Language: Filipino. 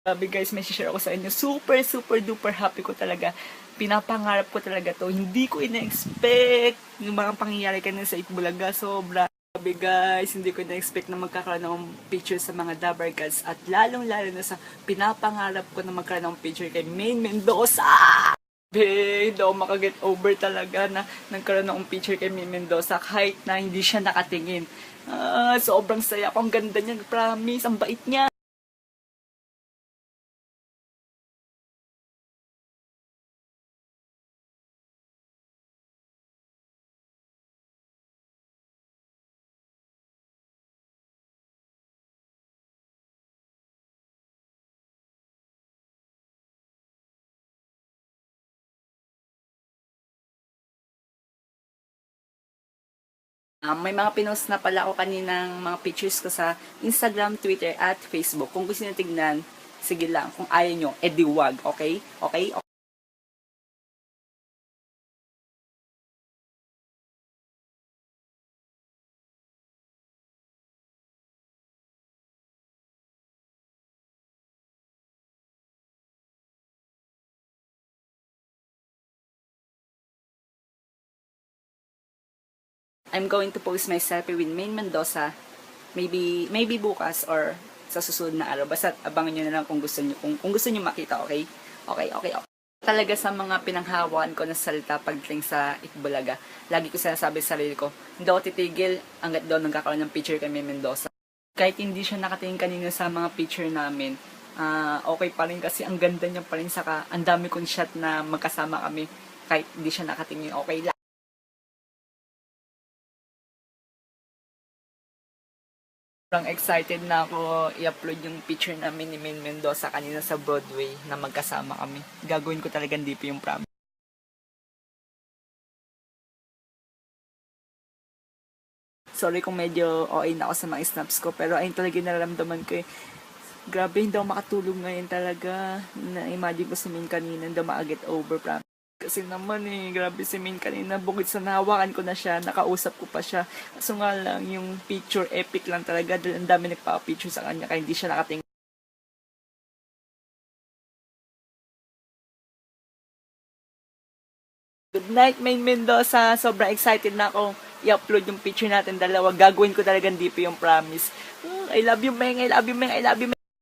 Sabi guys, may share ako sa inyo. Super, super duper happy ko talaga. Pinapangarap ko talaga to. Hindi ko ina-expect yung mga pangyayari kanina sa Itbulaga. Sobra. Sabi guys, hindi ko ina-expect na magkakaroon ng picture sa mga Dabber Gods. At lalong-lalo na sa pinapangarap ko na magkaroon ng picture kay Maine Mendoza. Hindi ako makaget over talaga na nagkaroon ng picture kay Maine Mendoza kahit na hindi siya nakatingin. Sobrang saya ko. Ang ganda niya. Promise. Ang bait niya. May mga pinost na pala ako kaninang mga pictures ko sa Instagram, Twitter, at Facebook. Kung gusto niyo tignan, sige lang. Kung ayaw nyo, edi wag. Okay? Okay? I'm going to post my selfie with Maine Mendoza. Maybe bukas or sa susunod na araw. Basta abangan nyo na lang kung gusto nyo. Kung gusto nyo makita, okay? Okay. Talaga sa mga pinanghawakan ko na salita pagdating sa Itbulaga, lagi ko sinasabi sa sarili ko, hindi ako titigil hanggat daw nagkakaroon ng picture kay Maine Mendoza. Kahit hindi siya nakatingin kanina sa mga picture namin, okay pa rin kasi ang ganda niya pa rin, saka ang dami kong shot na magkasama kami kahit hindi siya nakatingin, okay lang. Sobrang excited na ako i-upload yung picture namin ni Maine Mendoza kanina sa Broadway na magkasama kami. Gagawin ko talagang DP yung promise. Sorry kung medyo OA na ako sa mga snaps ko, pero ayun talaga yung nararamdaman ko eh. Grabe, hindi ako makatulog ngayon talaga. Na-imagine ko si Min kanina, hindi ma-get over, promise. Kasi naman eh, grabe si Min kanina, bukod sa nahawakan ko na siya, nakausap ko pa siya. Kaso nga lang, yung picture epic lang talaga, dahil ang dami nagpa-picture sa kanya, kaya hindi siya nakatingin. Good night, Maine Mendoza. Sobrang excited na ako i-upload yung picture natin dalawa. Gagawin ko talagang DP yung promise. I love you, Meng. I love you, Meng. I love you, Meng.